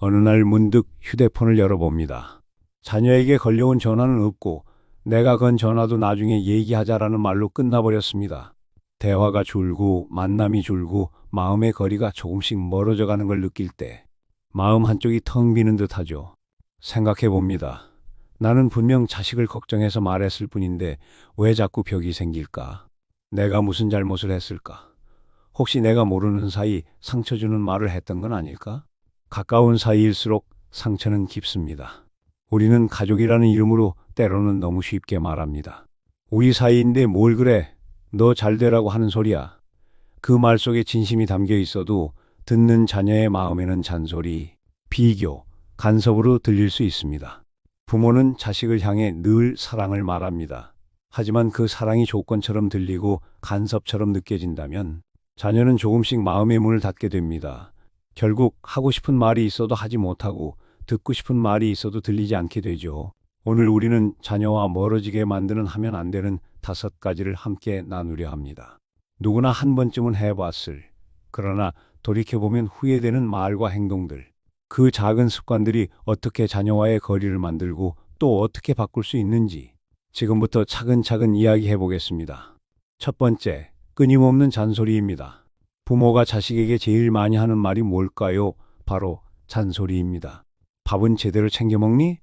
어느 날 문득 휴대폰을 열어봅니다. 자녀에게 걸려온 전화는 없고 내가 건 전화도 나중에 얘기하자라는 말로 끝나버렸습니다. 대화가 줄고 만남이 줄고 마음의 거리가 조금씩 멀어져 가는 걸 느낄 때 마음 한쪽이 텅 비는 듯하죠. 생각해 봅니다. 나는 분명 자식을 걱정해서 말했을 뿐인데 왜 자꾸 벽이 생길까? 내가 무슨 잘못을 했을까? 혹시 내가 모르는 사이 상처 주는 말을 했던 건 아닐까? 가까운 사이일수록 상처는 깊습니다. 우리는 가족이라는 이름으로 때로는 너무 쉽게 말합니다. 우리 사이인데 뭘 그래? 너 잘 되라고 하는 소리야. 그 말 속에 진심이 담겨 있어도 듣는 자녀의 마음에는 잔소리, 비교, 간섭으로 들릴 수 있습니다. 부모는 자식을 향해 늘 사랑을 말합니다. 하지만 그 사랑이 조건처럼 들리고 간섭처럼 느껴진다면 자녀는 조금씩 마음의 문을 닫게 됩니다. 결국 하고 싶은 말이 있어도 하지 못하고 듣고 싶은 말이 있어도 들리지 않게 되죠. 오늘 우리는 자녀와 멀어지게 만드는 하면 안 되는 5가지를 함께 나누려 합니다. 누구나 한 번쯤은 해봤을, 그러나 돌이켜보면 후회되는 말과 행동들, 그 작은 습관들이 어떻게 자녀와의 거리를 만들고 또 어떻게 바꿀 수 있는지 지금부터 차근차근 이야기해 보겠습니다. 첫 번째, 끊임없는 잔소리입니다. 부모가 자식에게 제일 많이 하는 말이 뭘까요? 바로 잔소리입니다. 밥은 제대로 챙겨 먹니?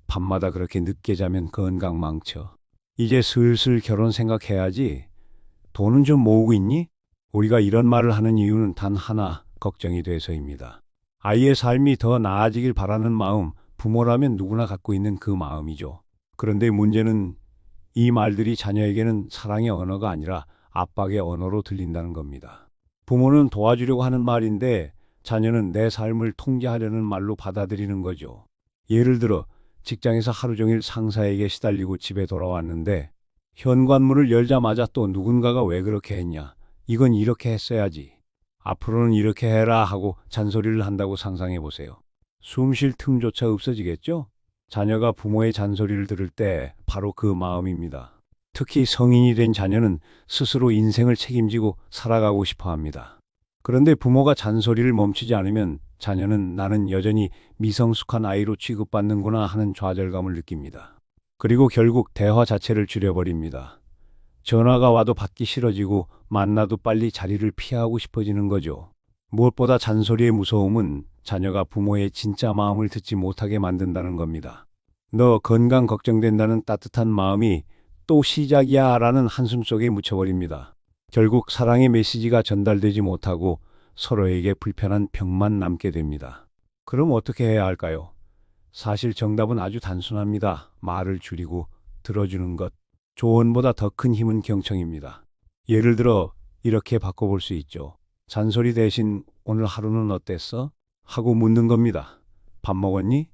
밤마다 그렇게 늦게 자면 건강 망쳐. 이제 슬슬 결혼 생각해야지. 돈은 좀 모으고 있니? 우리가 이런 말을 하는 이유는 단 하나, 걱정이 돼서입니다. 아이의 삶이 더 나아지길 바라는 마음, 부모라면 누구나 갖고 있는 그 마음이죠. 그런데 문제는 이 말들이 자녀에게는 사랑의 언어가 아니라 압박의 언어로 들린다는 겁니다. 부모는 도와주려고 하는 말인데 자녀는 내 삶을 통제하려는 말로 받아들이는 거죠. 예를 들어 직장에서 하루 종일 상사에게 시달리고 집에 돌아왔는데 현관문을 열자마자 또 누군가가 왜 그렇게 했냐? 이건 이렇게 했어야지. 앞으로는 이렇게 해라 하고 잔소리를 한다고 상상해 보세요. 숨 쉴 틈조차 없어지겠죠? 자녀가 부모의 잔소리를 들을 때 바로 그 마음입니다. 특히 성인이 된 자녀는 스스로 인생을 책임지고 살아가고 싶어 합니다. 그런데 부모가 잔소리를 멈추지 않으면 자녀는 나는 여전히 미성숙한 아이로 취급받는구나 하는 좌절감을 느낍니다. 그리고 결국 대화 자체를 줄여버립니다. 전화가 와도 받기 싫어지고 만나도 빨리 자리를 피하고 싶어지는 거죠. 무엇보다 잔소리의 무서움은 자녀가 부모의 진짜 마음을 듣지 못하게 만든다는 겁니다. 너 건강 걱정된다는 따뜻한 마음이 또 시작이야 라는 한숨 속에 묻혀버립니다. 결국 사랑의 메시지가 전달되지 못하고 서로에게 불편한 벽만 남게 됩니다. 그럼 어떻게 해야 할까요? 사실 정답은 아주 단순합니다. 말을 줄이고 들어주는 것. 조언보다 더 큰 힘은 경청입니다. 예를 들어 이렇게 바꿔볼 수 있죠. 잔소리 대신 오늘 하루는 어땠어? 하고 묻는 겁니다. 밥 먹었니?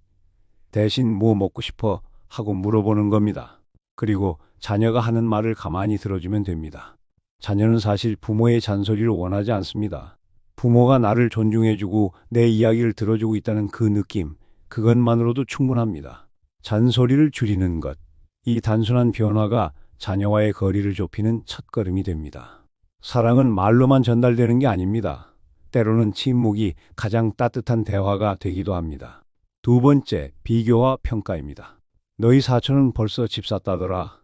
대신 뭐 먹고 싶어? 하고 물어보는 겁니다. 그리고 자녀가 하는 말을 가만히 들어주면 됩니다. 자녀는 사실 부모의 잔소리를 원하지 않습니다. 부모가 나를 존중해주고 내 이야기를 들어주고 있다는 그 느낌, 그것만으로도 충분합니다. 잔소리를 줄이는 것, 이 단순한 변화가 자녀와의 거리를 좁히는 첫걸음이 됩니다. 사랑은 말로만 전달되는 게 아닙니다. 때로는 침묵이 가장 따뜻한 대화가 되기도 합니다. 두 번째, 비교와 평가입니다. 너희 사촌은 벌써 집 샀다더라.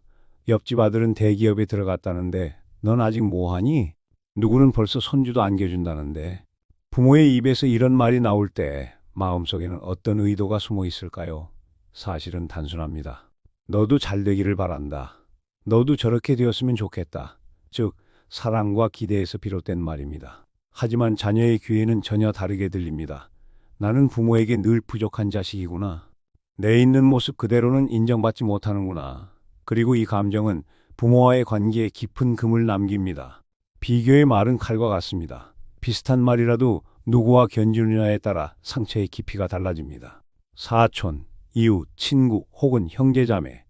옆집 아들은 대기업에 들어갔다는데 넌 아직 뭐하니? 누구는 벌써 손주도 안겨준다는데. 부모의 입에서 이런 말이 나올 때 마음속에는 어떤 의도가 숨어 있을까요? 사실은 단순합니다. 너도 잘 되기를 바란다. 너도 저렇게 되었으면 좋겠다. 즉, 사랑과 기대에서 비롯된 말입니다. 하지만 자녀의 귀에는 전혀 다르게 들립니다. 나는 부모에게 늘 부족한 자식이구나. 내 있는 모습 그대로는 인정받지 못하는구나. 그리고 이 감정은 부모와의 관계에 깊은 금을 남깁니다. 비교의 말은 칼과 같습니다. 비슷한 말이라도 누구와 견주느냐에 따라 상처의 깊이가 달라집니다. 사촌, 이웃, 친구 혹은 형제자매.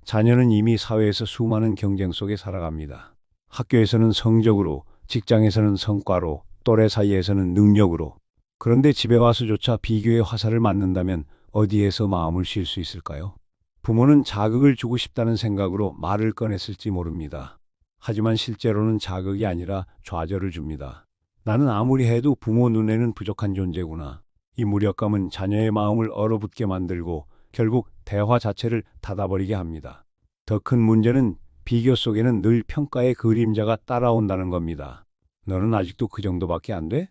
자녀는 이미 사회에서 수많은 경쟁 속에 살아갑니다. 학교에서는 성적으로, 직장에서는 성과로, 또래 사이에서는 능력으로. 그런데 집에 와서조차 비교의 화살을 맞는다면 어디에서 마음을 쉴 수 있을까요? 부모는 자극을 주고 싶다는 생각으로 말을 꺼냈을지 모릅니다. 하지만 실제로는 자극이 아니라 좌절을 줍니다. 나는 아무리 해도 부모 눈에는 부족한 존재구나. 이 무력감은 자녀의 마음을 얼어붙게 만들고 결국 대화 자체를 닫아버리게 합니다. 더 큰 문제는 비교 속에는 늘 평가의 그림자가 따라온다는 겁니다. 너는 아직도 그 정도밖에 안 돼?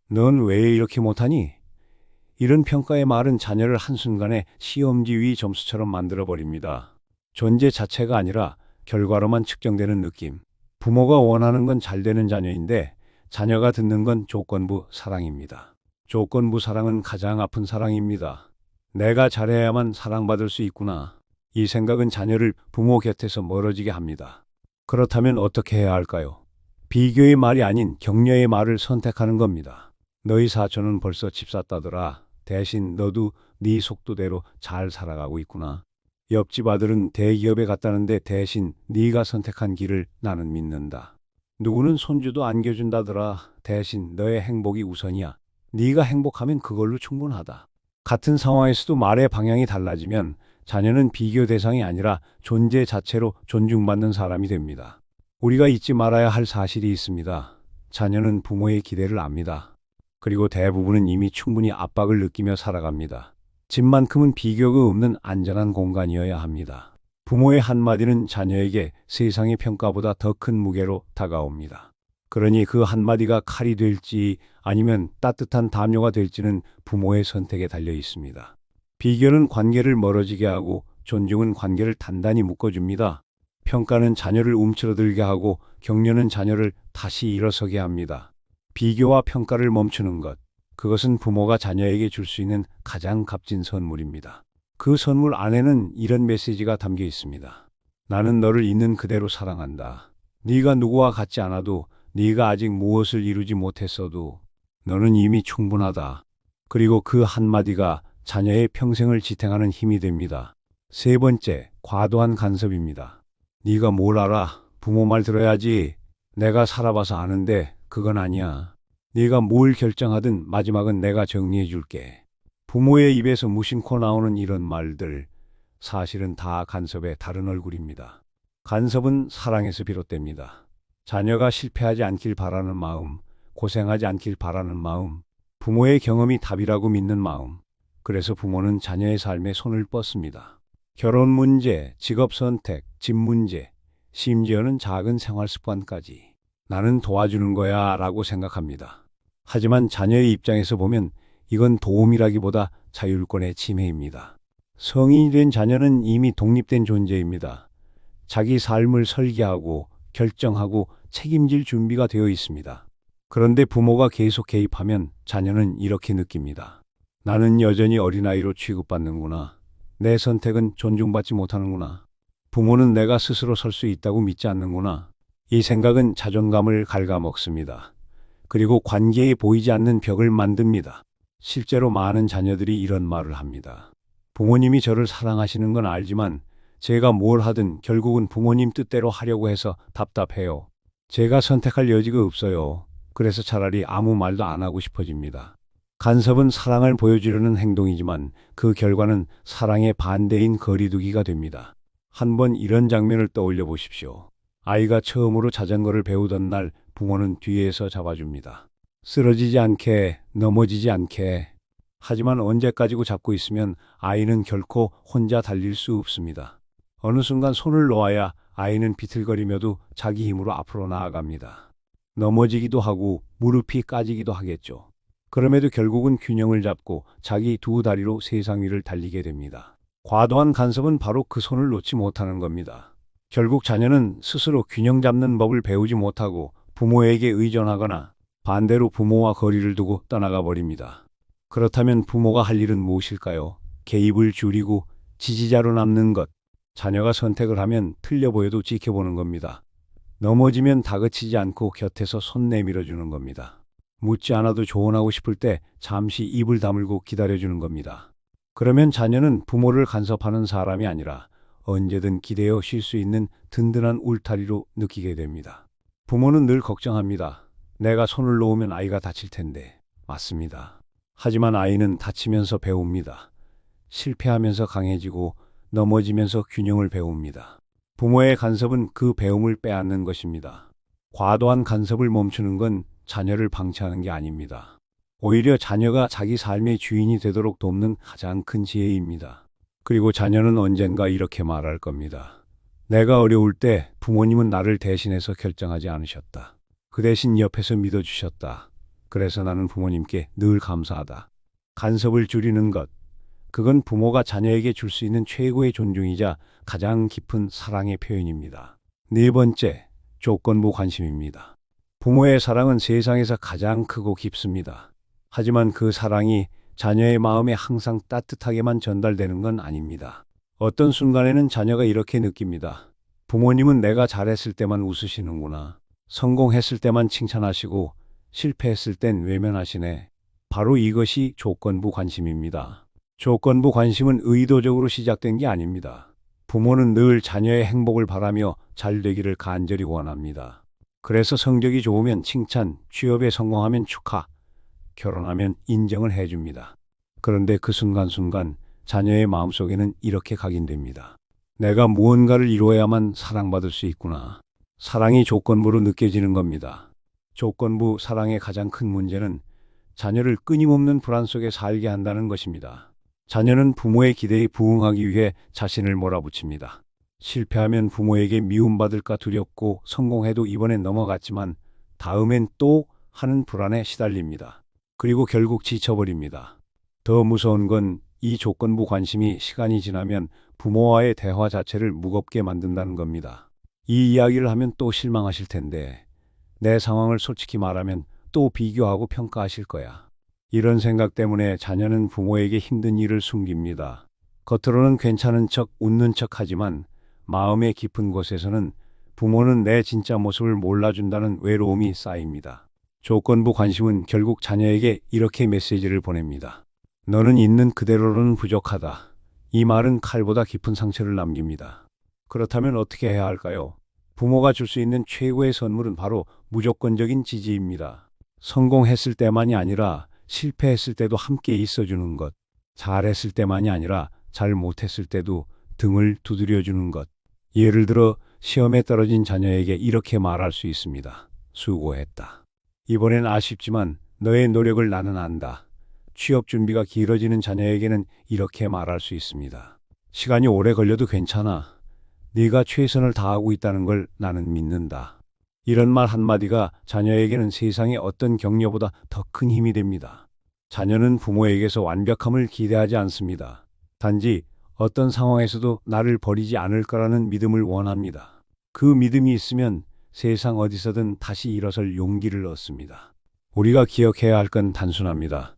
넌 왜 이렇게 못하니? 이런 평가의 말은 자녀를 한순간에 시험지 위 점수처럼 만들어버립니다. 존재 자체가 아니라 결과로만 측정되는 느낌. 부모가 원하는 건 잘 되는 자녀인데 자녀가 듣는 건 조건부 사랑입니다. 조건부 사랑은 가장 아픈 사랑입니다. 내가 잘해야만 사랑받을 수 있구나. 이 생각은 자녀를 부모 곁에서 멀어지게 합니다. 그렇다면 어떻게 해야 할까요? 비교의 말이 아닌 격려의 말을 선택하는 겁니다. 너희 사촌은 벌써 집 샀다더라. 대신 너도 네 속도대로 잘 살아가고 있구나. 옆집 아들은 대기업에 갔다는데 대신 네가 선택한 길을 나는 믿는다. 누구는 손주도 안겨준다더라. 대신 너의 행복이 우선이야. 네가 행복하면 그걸로 충분하다. 같은 상황에서도 말의 방향이 달라지면 자녀는 비교 대상이 아니라 존재 자체로 존중받는 사람이 됩니다. 우리가 잊지 말아야 할 사실이 있습니다. 자녀는 부모의 기대를 압니다. 그리고 대부분은 이미 충분히 압박을 느끼며 살아갑니다. 집만큼은 비교가 없는 안전한 공간이어야 합니다. 부모의 한마디는 자녀에게 세상의 평가보다 더 큰 무게로 다가옵니다. 그러니 그 한마디가 칼이 될지 아니면 따뜻한 담요가 될지는 부모의 선택에 달려 있습니다. 비교는 관계를 멀어지게 하고 존중은 관계를 단단히 묶어줍니다. 평가는 자녀를 움츠러들게 하고 격려는 자녀를 다시 일어서게 합니다. 비교와 평가를 멈추는 것, 그것은 부모가 자녀에게 줄 수 있는 가장 값진 선물입니다. 그 선물 안에는 이런 메시지가 담겨 있습니다. 나는 너를 있는 그대로 사랑한다. 네가 누구와 같지 않아도 네가 아직 무엇을 이루지 못했어도 너는 이미 충분하다. 그리고 그 한마디가 자녀의 평생을 지탱하는 힘이 됩니다. 세 번째, 과도한 간섭입니다. 네가 뭘 알아? 부모 말 들어야지. 내가 살아봐서 아는데 그건 아니야. 네가 뭘 결정하든 마지막은 내가 정리해 줄게. 부모의 입에서 무심코 나오는 이런 말들, 사실은 다 간섭의 다른 얼굴입니다. 간섭은 사랑에서 비롯됩니다. 자녀가 실패하지 않길 바라는 마음, 고생하지 않길 바라는 마음, 부모의 경험이 답이라고 믿는 마음. 그래서 부모는 자녀의 삶에 손을 뻗습니다. 결혼 문제, 직업 선택, 집 문제, 심지어는 작은 생활 습관까지. 나는 도와주는 거야 라고 생각합니다. 하지만 자녀의 입장에서 보면 이건 도움이라기보다 자율권의 침해입니다. 성인이 된 자녀는 이미 독립된 존재입니다. 자기 삶을 설계하고 결정하고 책임질 준비가 되어 있습니다. 그런데 부모가 계속 개입하면 자녀는 이렇게 느낍니다. 나는 여전히 어린아이로 취급받는구나. 내 선택은 존중받지 못하는구나. 부모는 내가 스스로 설 수 있다고 믿지 않는구나. 이 생각은 자존감을 갉아먹습니다. 그리고 관계에 보이지 않는 벽을 만듭니다. 실제로 많은 자녀들이 이런 말을 합니다. 부모님이 저를 사랑하시는 건 알지만 제가 뭘 하든 결국은 부모님 뜻대로 하려고 해서 답답해요. 제가 선택할 여지가 없어요. 그래서 차라리 아무 말도 안 하고 싶어집니다. 간섭은 사랑을 보여주려는 행동이지만 그 결과는 사랑의 반대인 거리두기가 됩니다. 한번 이런 장면을 떠올려 보십시오. 아이가 처음으로 자전거를 배우던 날 부모는 뒤에서 잡아줍니다. 쓰러지지 않게, 넘어지지 않게. 하지만 언제까지고 잡고 있으면 아이는 결코 혼자 달릴 수 없습니다. 어느 순간 손을 놓아야 아이는 비틀거리며도 자기 힘으로 앞으로 나아갑니다. 넘어지기도 하고 무릎이 까지기도 하겠죠. 그럼에도 결국은 균형을 잡고 자기 두 다리로 세상 위를 달리게 됩니다. 과도한 간섭은 바로 그 손을 놓지 못하는 겁니다. 결국 자녀는 스스로 균형 잡는 법을 배우지 못하고 부모에게 의존하거나 반대로 부모와 거리를 두고 떠나가 버립니다. 그렇다면 부모가 할 일은 무엇일까요? 개입을 줄이고 지지자로 남는 것. 자녀가 선택을 하면 틀려 보여도 지켜보는 겁니다. 넘어지면 다그치지 않고 곁에서 손 내밀어 주는 겁니다. 묻지 않아도 조언하고 싶을 때 잠시 입을 다물고 기다려주는 겁니다. 그러면 자녀는 부모를 간섭하는 사람이 아니라 언제든 기대어 쉴 수 있는 든든한 울타리로 느끼게 됩니다. 부모는 늘 걱정합니다. 내가 손을 놓으면 아이가 다칠 텐데. 맞습니다. 하지만 아이는 다치면서 배웁니다. 실패하면서 강해지고 넘어지면서 균형을 배웁니다. 부모의 간섭은 그 배움을 빼앗는 것입니다. 과도한 간섭을 멈추는 건 자녀를 방치하는 게 아닙니다. 오히려 자녀가 자기 삶의 주인이 되도록 돕는 가장 큰 지혜입니다. 그리고 자녀는 언젠가 이렇게 말할 겁니다. 내가 어려울 때 부모님은 나를 대신해서 결정하지 않으셨다. 그 대신 옆에서 믿어주셨다. 그래서 나는 부모님께 늘 감사하다. 간섭을 줄이는 것. 그건 부모가 자녀에게 줄 수 있는 최고의 존중이자 가장 깊은 사랑의 표현입니다. 네 번째, 조건부 관심입니다. 부모의 사랑은 세상에서 가장 크고 깊습니다. 하지만 그 사랑이 자녀의 마음에 항상 따뜻하게만 전달되는 건 아닙니다. 어떤 순간에는 자녀가 이렇게 느낍니다. 부모님은 내가 잘했을 때만 웃으시는구나. 성공했을 때만 칭찬하시고 실패했을 땐 외면하시네. 바로 이것이 조건부 관심입니다. 조건부 관심은 의도적으로 시작된 게 아닙니다. 부모는 늘 자녀의 행복을 바라며 잘 되기를 간절히 원합니다. 그래서 성적이 좋으면 칭찬, 취업에 성공하면 축하, 결혼하면 인정을 해줍니다. 그런데 그 순간순간 자녀의 마음속에는 이렇게 각인됩니다. 내가 무언가를 이루어야만 사랑받을 수 있구나. 사랑이 조건부로 느껴지는 겁니다. 조건부 사랑의 가장 큰 문제는 자녀를 끊임없는 불안 속에 살게 한다는 것입니다. 자녀는 부모의 기대에 부응하기 위해 자신을 몰아붙입니다. 실패하면 부모에게 미움받을까 두렵고 성공해도 이번엔 넘어갔지만 다음엔 또 하는 불안에 시달립니다. 그리고 결국 지쳐버립니다. 더 무서운 건 이 조건부 관심이 시간이 지나면 부모와의 대화 자체를 무겁게 만든다는 겁니다. 이 이야기를 하면 또 실망하실 텐데 내 상황을 솔직히 말하면 또 비교하고 평가하실 거야. 이런 생각 때문에 자녀는 부모에게 힘든 일을 숨깁니다. 겉으로는 괜찮은 척 웃는 척 하지만 마음의 깊은 곳에서는 부모는 내 진짜 모습을 몰라준다는 외로움이 쌓입니다. 조건부 관심은 결국 자녀에게 이렇게 메시지를 보냅니다. 너는 있는 그대로는 부족하다. 이 말은 칼보다 깊은 상처를 남깁니다. 그렇다면 어떻게 해야 할까요? 부모가 줄 수 있는 최고의 선물은 바로 무조건적인 지지입니다. 성공했을 때만이 아니라 실패했을 때도 함께 있어주는 것. 잘했을 때만이 아니라 잘 못했을 때도 등을 두드려주는 것. 예를 들어 시험에 떨어진 자녀에게 이렇게 말할 수 있습니다. 수고했다. 이번엔 아쉽지만 너의 노력을 나는 안다. 취업 준비가 길어지는 자녀에게는 이렇게 말할 수 있습니다. 시간이 오래 걸려도 괜찮아. 네가 최선을 다하고 있다는 걸 나는 믿는다. 이런 말 한마디가 자녀에게는 세상의 어떤 격려보다 더 큰 힘이 됩니다. 자녀는 부모에게서 완벽함을 기대하지 않습니다. 단지 어떤 상황에서도 나를 버리지 않을 거라는 믿음을 원합니다. 그 믿음이 있으면 세상 어디서든 다시 일어설 용기를 얻습니다. 우리가 기억해야 할 건 단순합니다.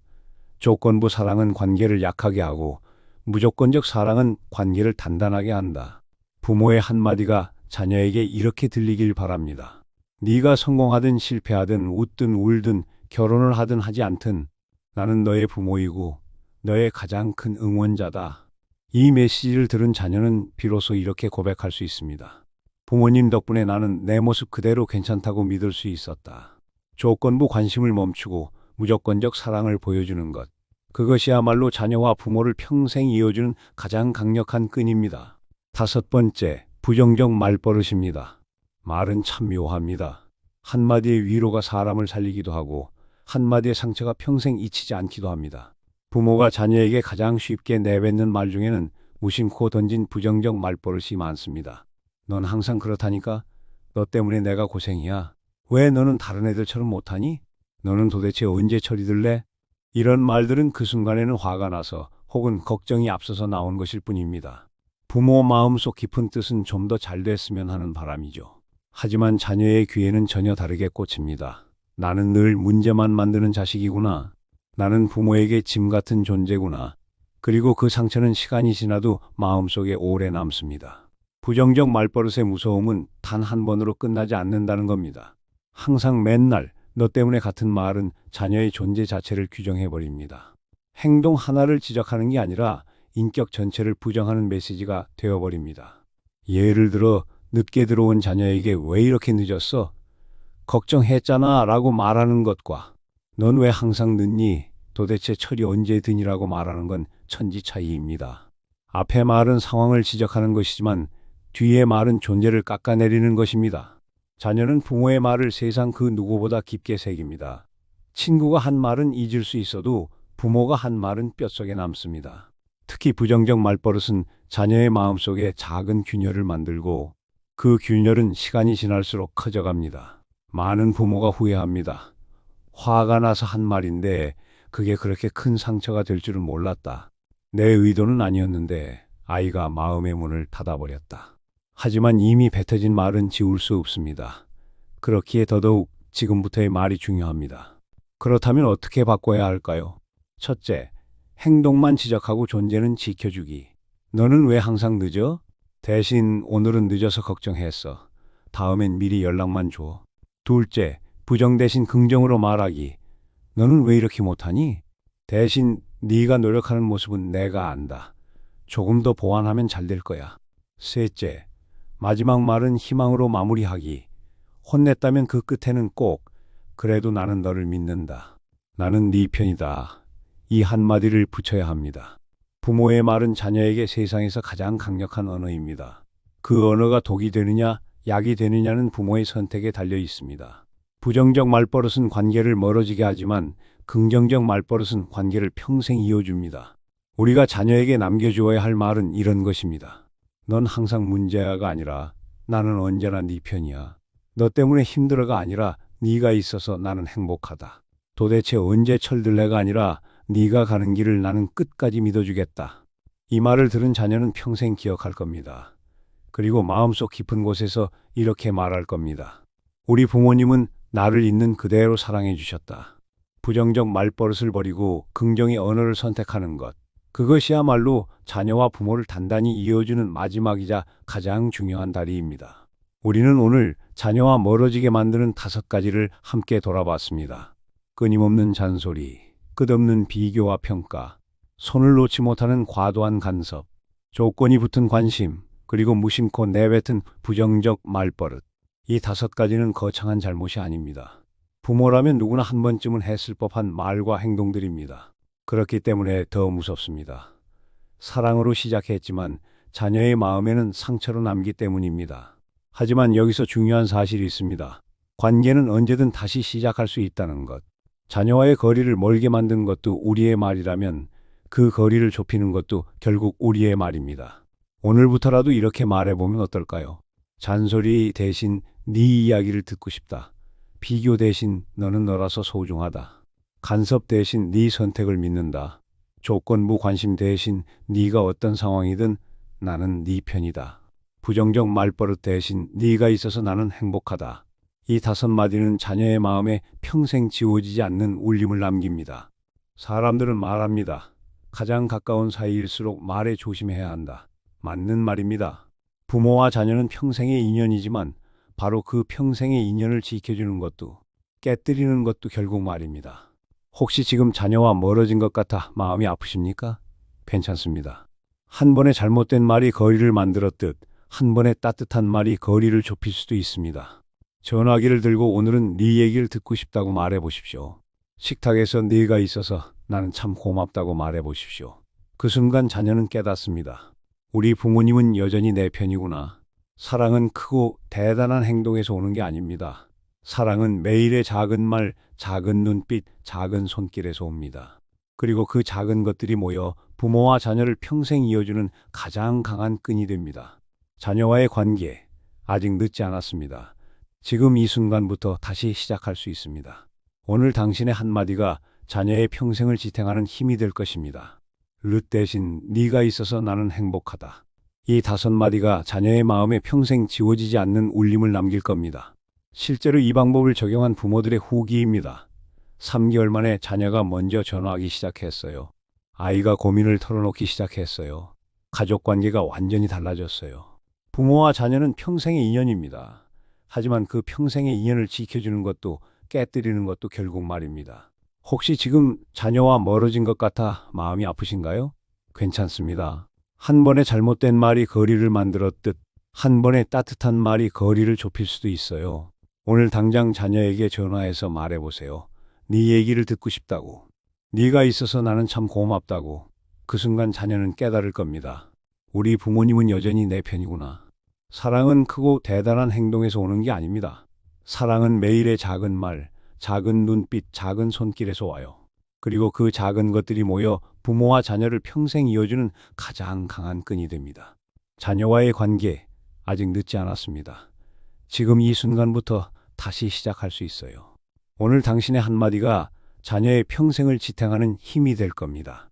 조건부 사랑은 관계를 약하게 하고 무조건적 사랑은 관계를 단단하게 한다. 부모의 한마디가 자녀에게 이렇게 들리길 바랍니다. 네가 성공하든 실패하든 웃든 울든 결혼을 하든 하지 않든 나는 너의 부모이고 너의 가장 큰 응원자다. 이 메시지를 들은 자녀는 비로소 이렇게 고백할 수 있습니다. 부모님 덕분에 나는 내 모습 그대로 괜찮다고 믿을 수 있었다. 조건부 관심을 멈추고 무조건적 사랑을 보여주는 것. 그것이야말로 자녀와 부모를 평생 이어주는 가장 강력한 끈입니다. 다섯 번째, 부정적 말버릇입니다. 말은 참 묘합니다. 한마디의 위로가 사람을 살리기도 하고 한마디의 상처가 평생 잊히지 않기도 합니다. 부모가 자녀에게 가장 쉽게 내뱉는 말 중에는 무심코 던진 부정적 말버릇이 많습니다. 넌 항상 그렇다니까? 너 때문에 내가 고생이야. 왜 너는 다른 애들처럼 못하니? 너는 도대체 언제 처리될래? 이런 말들은 그 순간에는 화가 나서 혹은 걱정이 앞서서 나온 것일 뿐입니다. 부모 마음속 깊은 뜻은 좀 더 잘 됐으면 하는 바람이죠. 하지만 자녀의 귀에는 전혀 다르게 꽂힙니다. 나는 늘 문제만 만드는 자식이구나. 나는 부모에게 짐 같은 존재구나. 그리고 그 상처는 시간이 지나도 마음속에 오래 남습니다. 부정적 말버릇의 무서움은 단 한 번으로 끝나지 않는다는 겁니다. 항상 맨날 너 때문에 같은 말은 자녀의 존재 자체를 규정해버립니다. 행동 하나를 지적하는 게 아니라 인격 전체를 부정하는 메시지가 되어버립니다. 예를 들어 늦게 들어온 자녀에게 왜 이렇게 늦었어? 걱정했잖아 라고 말하는 것과 넌 왜 항상 늦니? 도대체 철이 언제 드니라고 말하는 건 천지 차이입니다. 앞의 말은 상황을 지적하는 것이지만 뒤의 말은 존재를 깎아내리는 것입니다. 자녀는 부모의 말을 세상 그 누구보다 깊게 새깁니다. 친구가 한 말은 잊을 수 있어도 부모가 한 말은 뼛속에 남습니다. 특히 부정적 말버릇은 자녀의 마음속에 작은 균열을 만들고 그 균열은 시간이 지날수록 커져갑니다. 많은 부모가 후회합니다. 화가 나서 한 말인데 그게 그렇게 큰 상처가 될 줄은 몰랐다. 내 의도는 아니었는데 아이가 마음의 문을 닫아버렸다. 하지만 이미 뱉어진 말은 지울 수 없습니다. 그렇기에 더더욱 지금부터의 말이 중요합니다. 그렇다면 어떻게 바꿔야 할까요? 첫째, 행동만 지적하고 존재는 지켜주기. 너는 왜 항상 늦어? 대신 오늘은 늦어서 걱정했어. 다음엔 미리 연락만 줘. 둘째, 부정 대신 긍정으로 말하기. 너는 왜 이렇게 못하니? 대신 네가 노력하는 모습은 내가 안다. 조금 더 보완하면 잘 될 거야. 셋째, 마지막 말은 희망으로 마무리하기. 혼냈다면 그 끝에는 꼭 그래도 나는 너를 믿는다. 나는 네 편이다. 이 한마디를 붙여야 합니다. 부모의 말은 자녀에게 세상에서 가장 강력한 언어입니다. 그 언어가 독이 되느냐, 약이 되느냐는 부모의 선택에 달려 있습니다. 부정적 말버릇은 관계를 멀어지게 하지만 긍정적 말버릇은 관계를 평생 이어줍니다. 우리가 자녀에게 남겨주어야 할 말은 이런 것입니다. 넌 항상 문제아가 아니라 나는 언제나 네 편이야. 너 때문에 힘들어가 아니라 네가 있어서 나는 행복하다. 도대체 언제 철들래가 아니라 네가 가는 길을 나는 끝까지 믿어주겠다. 이 말을 들은 자녀는 평생 기억할 겁니다. 그리고 마음속 깊은 곳에서 이렇게 말할 겁니다. 우리 부모님은 나를 있는 그대로 사랑해 주셨다. 부정적 말버릇을 버리고 긍정의 언어를 선택하는 것. 그것이야말로 자녀와 부모를 단단히 이어주는 마지막이자 가장 중요한 다리입니다. 우리는 오늘 자녀와 멀어지게 만드는 5가지를 함께 돌아봤습니다. 끊임없는 잔소리, 끝없는 비교와 평가, 손을 놓지 못하는 과도한 간섭, 조건이 붙은 관심, 그리고 무심코 내뱉은 부정적 말버릇. 이 5가지는 거창한 잘못이 아닙니다. 부모라면 누구나 한 번쯤은 했을 법한 말과 행동들입니다. 그렇기 때문에 더 무섭습니다. 사랑으로 시작했지만 자녀의 마음에는 상처로 남기 때문입니다. 하지만 여기서 중요한 사실이 있습니다. 관계는 언제든 다시 시작할 수 있다는 것. 자녀와의 거리를 멀게 만든 것도 우리의 말이라면 그 거리를 좁히는 것도 결국 우리의 말입니다. 오늘부터라도 이렇게 말해보면 어떨까요? 잔소리 대신 네 이야기를 듣고 싶다. 비교 대신 너는 너라서 소중하다. 간섭 대신 네 선택을 믿는다. 조건부 관심 대신 네가 어떤 상황이든 나는 네 편이다. 부정적 말버릇 대신 네가 있어서 나는 행복하다. 이 5마디는 자녀의 마음에 평생 지워지지 않는 울림을 남깁니다. 사람들은 말합니다. 가장 가까운 사이일수록 말에 조심해야 한다. 맞는 말입니다. 부모와 자녀는 평생의 인연이지만 바로 그 평생의 인연을 지켜주는 것도 깨뜨리는 것도 결국 말입니다. 혹시 지금 자녀와 멀어진 것 같아 마음이 아프십니까? 괜찮습니다. 한 번의 잘못된 말이 거리를 만들었듯 한 번의 따뜻한 말이 거리를 좁힐 수도 있습니다. 전화기를 들고 오늘은 네 얘기를 듣고 싶다고 말해보십시오. 식탁에서 네가 있어서 나는 참 고맙다고 말해보십시오. 그 순간 자녀는 깨닫습니다. 우리 부모님은 여전히 내 편이구나. 사랑은 크고 대단한 행동에서 오는 게 아닙니다. 사랑은 매일의 작은 말, 작은 눈빛, 작은 손길에서 옵니다. 그리고 그 작은 것들이 모여 부모와 자녀를 평생 이어주는 가장 강한 끈이 됩니다. 자녀와의 관계, 아직 늦지 않았습니다. 지금 이 순간부터 다시 시작할 수 있습니다. 오늘 당신의 한마디가 자녀의 평생을 지탱하는 힘이 될 것입니다. 르 대신 네가 있어서 나는 행복하다. 이 5마디가 자녀의 마음에 평생 지워지지 않는 울림을 남길 겁니다. 실제로 이 방법을 적용한 부모들의 후기입니다. 3개월 만에 자녀가 먼저 전화하기 시작했어요. 아이가 고민을 털어놓기 시작했어요. 가족 관계가 완전히 달라졌어요. 부모와 자녀는 평생의 인연입니다. 하지만 그 평생의 인연을 지켜주는 것도 깨뜨리는 것도 결국 말입니다. 혹시 지금 자녀와 멀어진 것 같아 마음이 아프신가요? 괜찮습니다. 한 번의 잘못된 말이 거리를 만들었듯 한 번의 따뜻한 말이 거리를 좁힐 수도 있어요. 오늘 당장 자녀에게 전화해서 말해보세요. 네 얘기를 듣고 싶다고. 네가 있어서 나는 참 고맙다고. 그 순간 자녀는 깨달을 겁니다. 우리 부모님은 여전히 내 편이구나. 사랑은 크고 대단한 행동에서 오는 게 아닙니다. 사랑은 매일의 작은 말, 작은 눈빛, 작은 손길에서 와요. 그리고 그 작은 것들이 모여 부모와 자녀를 평생 이어주는 가장 강한 끈이 됩니다. 자녀와의 관계, 아직 늦지 않았습니다. 지금 이 순간부터 다시 시작할 수 있어요. 오늘 당신의 한마디가 자녀의 평생을 지탱하는 힘이 될 겁니다.